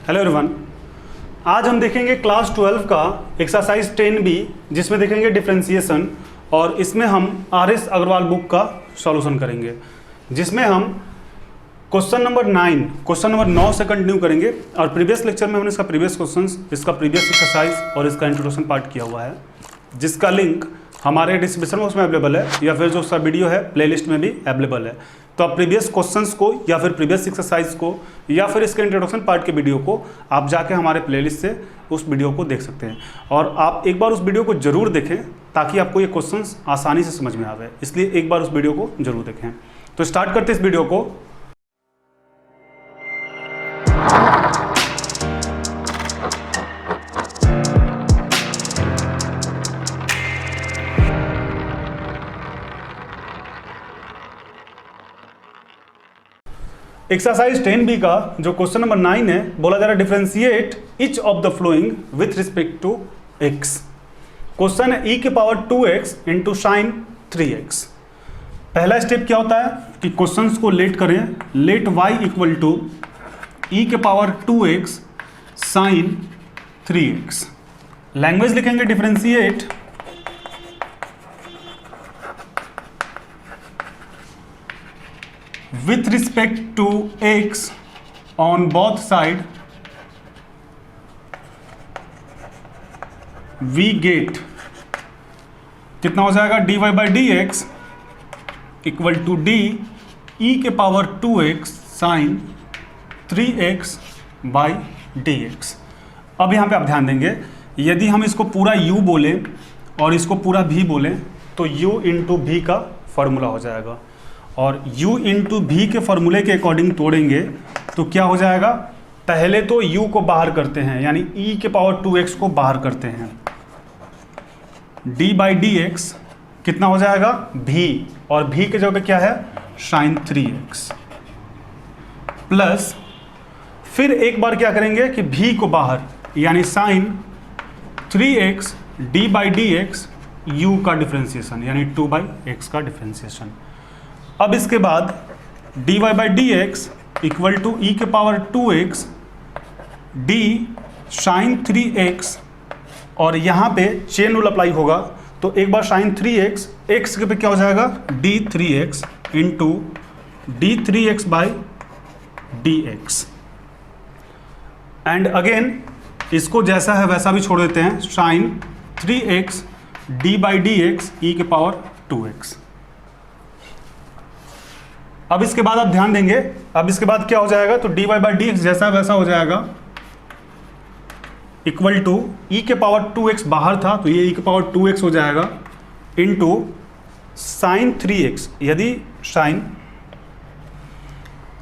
Hello everyone, आज हम देखेंगे क्लास 12 का एक्सरसाइज 10B जिसमें देखेंगे डिफरेंशिएशन और इसमें हम RS अग्रवाल बुक का सॉल्यूशन करेंगे जिसमें हम क्वेश्चन नंबर 9 से कंटिन्यू करेंगे। और प्रीवियस लेक्चर में हमने इसका प्रीवियस क्वेश्चंस, इसका प्रीवियस एक्सरसाइज और इसका इंट्रोडक्शन पार्ट किया हुआ है जिसका लिंक हमारे डिस्क्रिप्शन बॉक्स में अवेलेबल है या फिर जो उसका वीडियो है प्लेलिस्ट में भी अवेलेबल है। तो आप प्रीवियस क्वेश्चंस को या फिर प्रीवियस एक्सरसाइज को या फिर इसके इंट्रोडक्शन पार्ट के वीडियो को आप जाके हमारे प्लेलिस्ट से उस वीडियो को देख सकते हैं और आप एक बार उस वीडियो को जरूर देखें ताकि आपको ये क्वेश्चंस आसानी से समझ में आवे, इसलिए एक बार उस वीडियो को जरूर देखें। तो स्टार्ट करते हैं इस वीडियो को। एक्सरसाइज 10B का जो क्वेश्चन नंबर 9 है, बोला जा रहा है differentiate each of the following with respect to x। Question है e के power 2x into sine 3x। पहला स्टेप क्या होता है कि क्वेश्चंस को लेट करें, let y equal to e के power 2x sine 3x। Language लिखेंगे differentiate with respect to x on both side we get कितना हो जाएगा dy by dx equal to d e के power 2x sine 3x by dx। अब यहाँ पे आप ध्यान देंगे, यदि हम इसको पूरा u बोले और इसको पूरा v बोले तो u इंटू v का फॉर्मूला हो जाएगा और u इंटू v के फॉर्मूले के अकॉर्डिंग तोड़ेंगे तो क्या हो जाएगा। पहले तो u को बाहर करते हैं यानी e के पावर 2x को बाहर करते हैं, d बाई dx कितना हो जाएगा v और v के जगह पे क्या है साइन 3x प्लस फिर एक बार क्या करेंगे कि v को बाहर यानी sine 3x d by dx u का डिफरेंशिएशन यानी 2 बाई x का डिफरेंशिएशन। अब इसके बाद dy by dx equal to e के power 2x d sine 3x और यहाँ पे चेन रूल अप्लाई होगा तो एक बार साइन 3x x के पे क्या हो जाएगा d 3x into d 3x by dx and again इसको जैसा है वैसा भी छोड़ देते हैं, sine 3x d by dx e के पावर 2x। अब इसके बाद आप ध्यान देंगे, अब इसके बाद क्या हो जाएगा तो dy बाई dx जैसा वैसा हो जाएगा इक्वल टू e के पावर 2x बाहर था तो ये e के पावर 2x हो जाएगा इंटू साइन 3x। यदि साइन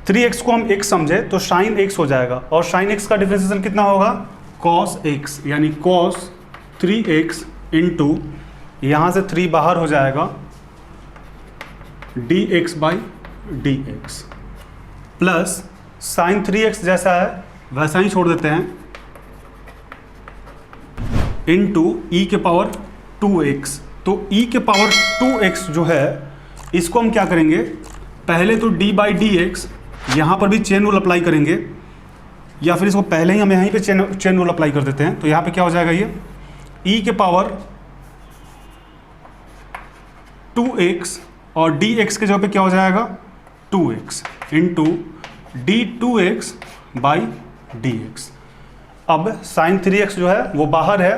3x को हम x समझे तो साइन x हो जाएगा और साइन x का डिफरेंशिएशन कितना होगा cos x यानी cos 3x इंटू यहाँ से 3 बाहर हो जाएगा dx by dx plus sign 3x जैसा है वैसा ही छोड़ देते हैं इंटू e के पावर 2x। तो e के पावर 2x जो है इसको हम क्या करेंगे, पहले तो d बाई dx यहाँ पर भी चेन रूल अप्लाई करेंगे या फिर इसको पहले ही हम यहीं पे चेन रूल अप्लाई कर देते हैं तो यहाँ पे क्या हो जाएगा ये e के पावर 2x और dx के जगह पे क्या हो जाएगा 2x into d2x by dx। अब साइन 3x जो है वो बाहर है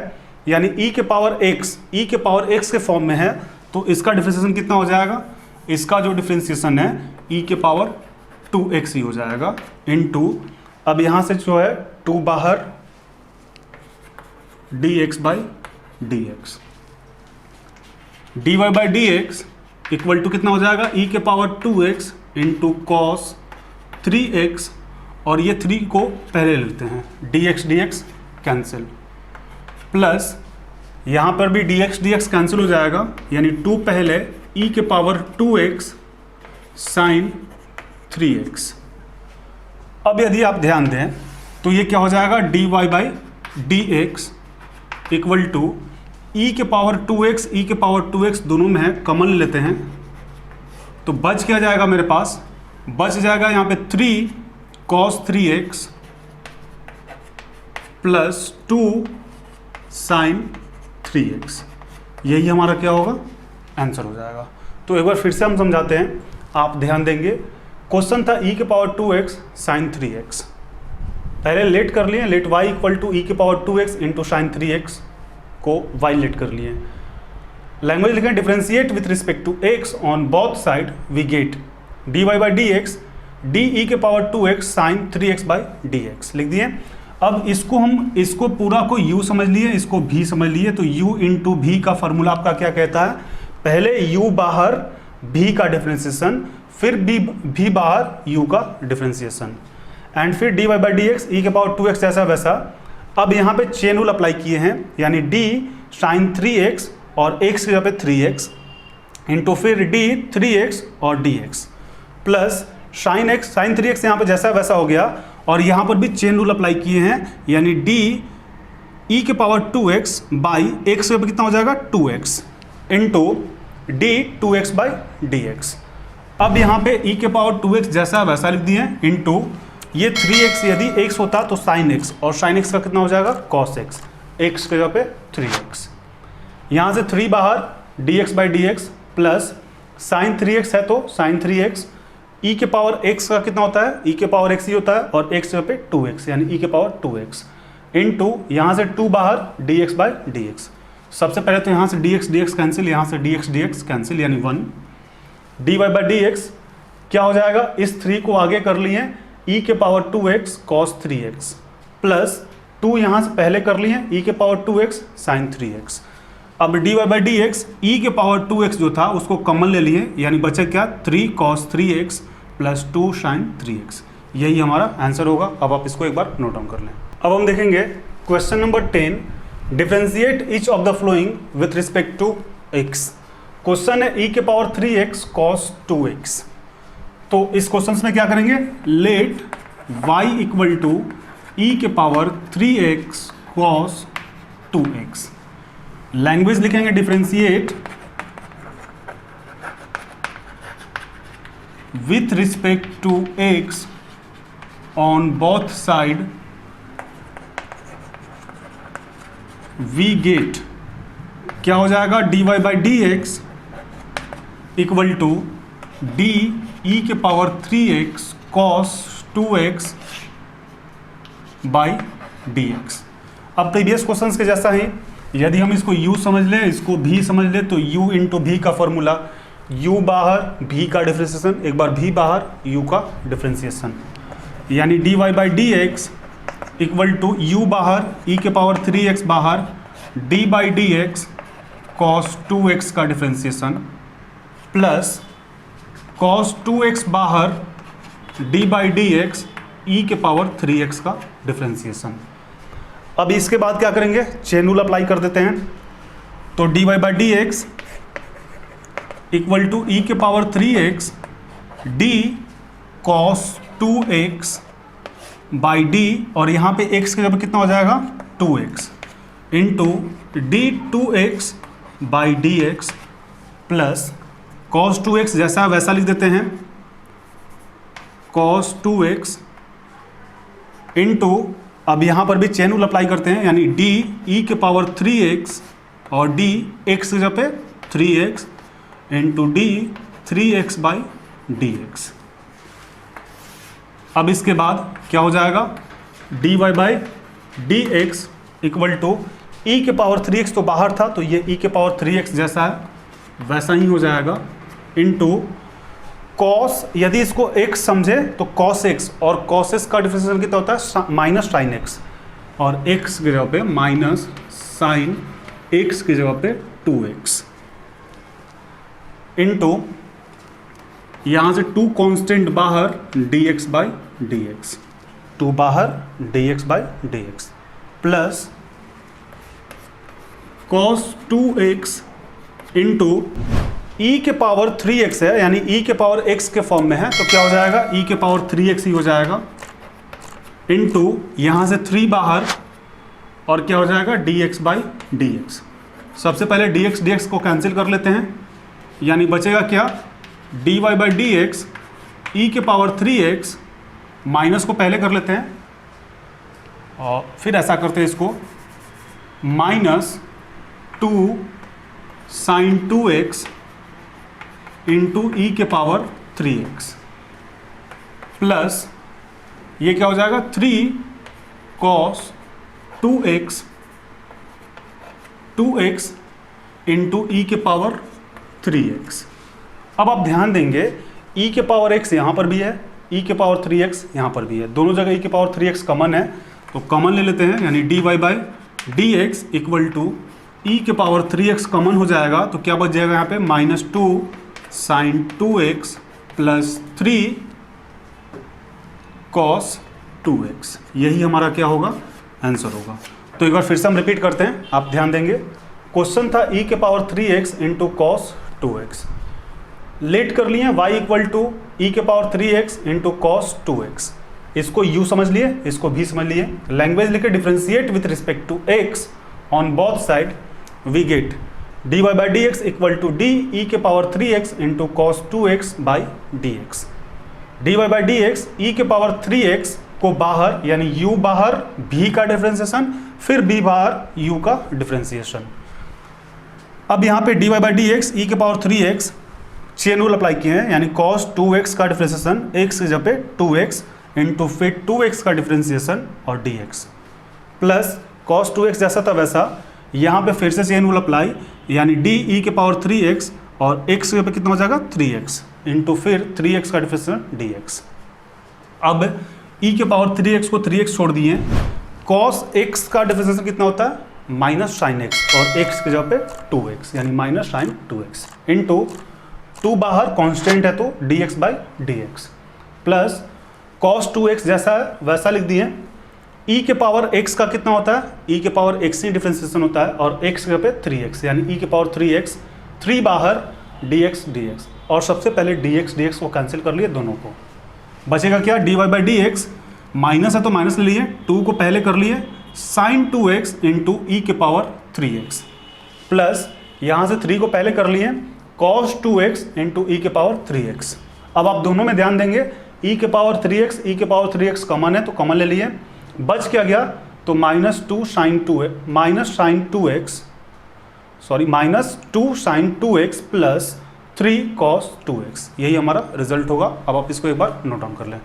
यानी e के पावर x के फॉर्म में है तो इसका डिफरेंशिएशन कितना हो जाएगा, इसका जो डिफरेंशिएशन है e के पावर 2x ही हो जाएगा इंटू अब यहाँ से जो है 2 बाहर dx by dx dy by dx equal to कितना हो जाएगा e के power 2x into cos 3x और ये 3 को पहले लेते हैं dx कैंसिल प्लस यहाँ पर भी dx कैंसिल हो जाएगा यानी 2 पहले e के पावर 2x साइन 3x। अब यदि आप ध्यान दें तो ये क्या हो जाएगा dy by dx equal to e के पावर 2x दोनों में है, कॉमन लेते हैं तो बच क्या जाएगा मेरे पास, बच जाएगा यहाँ पे 3 cos 3x plus 2 sign 3x, यही हमारा क्या होगा, आंसर हो जाएगा। तो एक बार फिर से हम समझाते हैं, आप ध्यान देंगे। क्वेश्चन था e के पावर 2x साइन 3x, पहले लेट कर लिए, let y equal to e के power 2x into sine 3x को y लेट कर लिए। लैंग्वेज लिखें differentiate with respect to x on both side we get dy by D x d ई के power 2x sine 3x by D x लिख दिए। अब इसको पूरा को u समझ लिए, इसको v समझ लिए, तो u इंटू v का फॉर्मूला आपका क्या कहता है, पहले u बाहर v का डिफरेंशिएशन, फिर v बाहर u का डिफरेंशिएशन, एंड फिर dy बाई डी एक्स ई के पावर 2x जैसा वैसा। अब यहाँ पे चेन रूल अप्लाई किए हैं, यानी d साइन 3x और x की जगह पे 3x इंटू फिर d 3x और dx plus sine x sine 3x यहाँ पे जैसा वैसा हो गया, और यहाँ पर भी चेन रूल अप्लाई किए हैं, यानी d e के पावर 2x बाई x पे कितना हो जाएगा 2x into d 2x by dx। अब यहाँ पे e के पावर 2x जैसा वैसा लिख दिए इंटू ये 3x, यदि x होता तो sin x, और sin x का कितना हो जाएगा cos x, x के जगह पे 3x, यहाँ से 3 बाहर dx by dx plus sign 3x है तो साइन 3x, e के पावर x का कितना होता है, e के पावर x ही होता है, और x के जगह पे 2x यानी e के पावर 2x इंटू यहाँ से 2 बाहर dx बाई dx। सबसे पहले तो यहाँ से dx कैंसिल, यहाँ से dx कैंसिल, यानी 1 dy बाई dx क्या हो जाएगा, इस 3 को आगे कर लिए e के power 2x cos 3x plus 2 यहाँ से पहले कर लिए e के पावर 2x sin 3x। अब dy बाई dx e के पावर 2x जो था उसको कॉमन ले लिए, यानी बचे क्या 3 cos 3x plus 2 sin 3x, यही हमारा आंसर होगा। अब आप इसको एक बार नोट डाउन कर लें। अब हम देखेंगे question number 10, differentiate each of the following with respect to x। Question है e के पावर 3x cos 2x। तो इस क्वेश्चन में क्या करेंगे, let y equal to e के पावर 3x cos 2x, लैंग्वेज लिखेंगे differentiate with respect to x on both side we get, क्या हो जाएगा dy by D x equal to D E के power 3x cos 2x by D X. अब previous questions के जैसा ही, यदि हम इसको u समझ लें, इसको v समझ लें, तो u इंटू v का फॉर्मूला, u बाहर v का डिफरेंशिएशन, एक बार v बाहर u का डिफरेंशिएशन, यानी dy by D x equal to u बाहर e के पावर 3x बाहर d by D X cos 2x का डिफरेंशिएशन प्लस cos 2x बाहर d बाई डी एक्स ई के पावर 3x का डिफरेंशिएशन। अब इसके बाद क्या करेंगे, चेन रूल अप्लाई कर देते हैं। तो dy by D x equal to e के power 3x d cos 2x by d, और यहाँ पे x के जगह कितना हो जाएगा 2x into d 2x by D x plus cos 2x जैसा वैसा लिख देते हैं, cos 2x इंटू, अब यहाँ पर भी चेन रूल अप्लाई करते हैं, यानी d e के पावर 3x और d x की जगह पे 3x into d 3x by D X. अब इसके बाद क्या हो जाएगा, dy by D x equal to e के पावर 3x तो बाहर था, तो ये e के पावर 3x जैसा है वैसा ही हो जाएगा इंटू cos, यदि इसको x समझे तो cos x, और cos x का डिफरेंशिएशन कितना होता है माइनस साइन x, और x की जगह पे माइनस साइन x की जगह पे 2x इंटू यहाँ से 2 कांस्टेंट बाहर dx बाई डी एक्स, 2 बाहर dx by D x plus cos 2x into e के पावर 3x है, यानी e के पावर x के फॉर्म में है, तो क्या हो जाएगा e के पावर 3x ही हो जाएगा इंटू यहाँ से 3 बाहर, और क्या हो जाएगा dx बाई डी एक्स। सबसे पहले dx को कैंसिल कर लेते हैं, यानी बचेगा क्या dy by D x e के पावर 3x, माइनस को पहले कर लेते हैं, और फिर ऐसा करते हैं इसको, -2 sin 2x इंटू ई के पावर 3x प्लस ये क्या हो जाएगा 3 cos 2x इंटू ई के पावर 3x। अब आप ध्यान देंगे e के पावर x यहाँ पर भी है, e के पावर 3x यहाँ पर भी है, दोनों जगह e के पावर 3x कॉमन है, तो कॉमन ले लेते हैं, यानी dy by D x equal to e के पावर 3x कॉमन हो जाएगा, तो क्या बच जाएगा यहाँ पे -2 sin 2x plus 3 cos 2x। यही हमारा क्या होगा, आंसर होगा। तो एक बार फिर से हम रिपीट करते हैं, आप ध्यान देंगे। क्वेश्चन था e के power 3x into cos 2x, late कर लिए y इक्वल टू ई के power 3x into cos 2x। इसको u समझ लिए, इसको v समझ लिए, लैंग्वेज लेके differentiate with respect to x on both side, we get dy by D x equal to D E के power 3x into cos 2x by D x. dy by D x ई के power 3x को बाहर, यानी u बाहर v का differentiation, फिर b बाहर u का डिफ्रेंसिएशन। अब यहाँ पे dy बाई डी एक्स ई के power 3x chain rule apply किए हैं, यानी cos 2x का डिफ्रेंसिएशन x की जगह पे 2x इंटू फिर 2x का डिफ्रेंसिएशन और dx प्लस cos 2x जैसा था वैसा यहाँ पे फिर से चेन रूल अप्लाई, यानी डी ई के पावर 3x और x की जगह पे कितना हो जाएगा 3x इंटू फिर 3x का डिफ्रेंसिएशन dx। अब e के पावर 3x को 3x छोड़ दिए, cos x का डिफ्रेंसिएशन कितना होता है माइनस साइन एक्स और x की जगह पे 2x, यानी माइनस साइन 2x इंटू 2 बाहर कांस्टेंट है तो dx by dx plus cos 2x जैसा है वैसा लिख दिए। e के पावर x का कितना होता है, e के पावर x ही डिफ्रेंसिएशन होता है और x की जगह पे 3x, यानी e के पावर 3x, 3 बाहर dx और सबसे पहले dx को कैंसिल कर लिए दोनों को, बचेगा क्या dy by D x, minus है तो माइनस ले लिए, 2 को पहले कर लिए साइन 2x इंटू ई के पावर 3x प्लस यहाँ से 3 को पहले कर लिए cos 2x इंटू ई के पावर 3x। अब आप दोनों में ध्यान देंगे, e के पावर 3x, e के पावर 3x कॉमन है तो कॉमन ले लिए, बच क्या गया तो -2 sin 2x plus 3 cos 2x, यही हमारा रिजल्ट होगा। अब आप इसको एक बार नोट डाउन कर लें।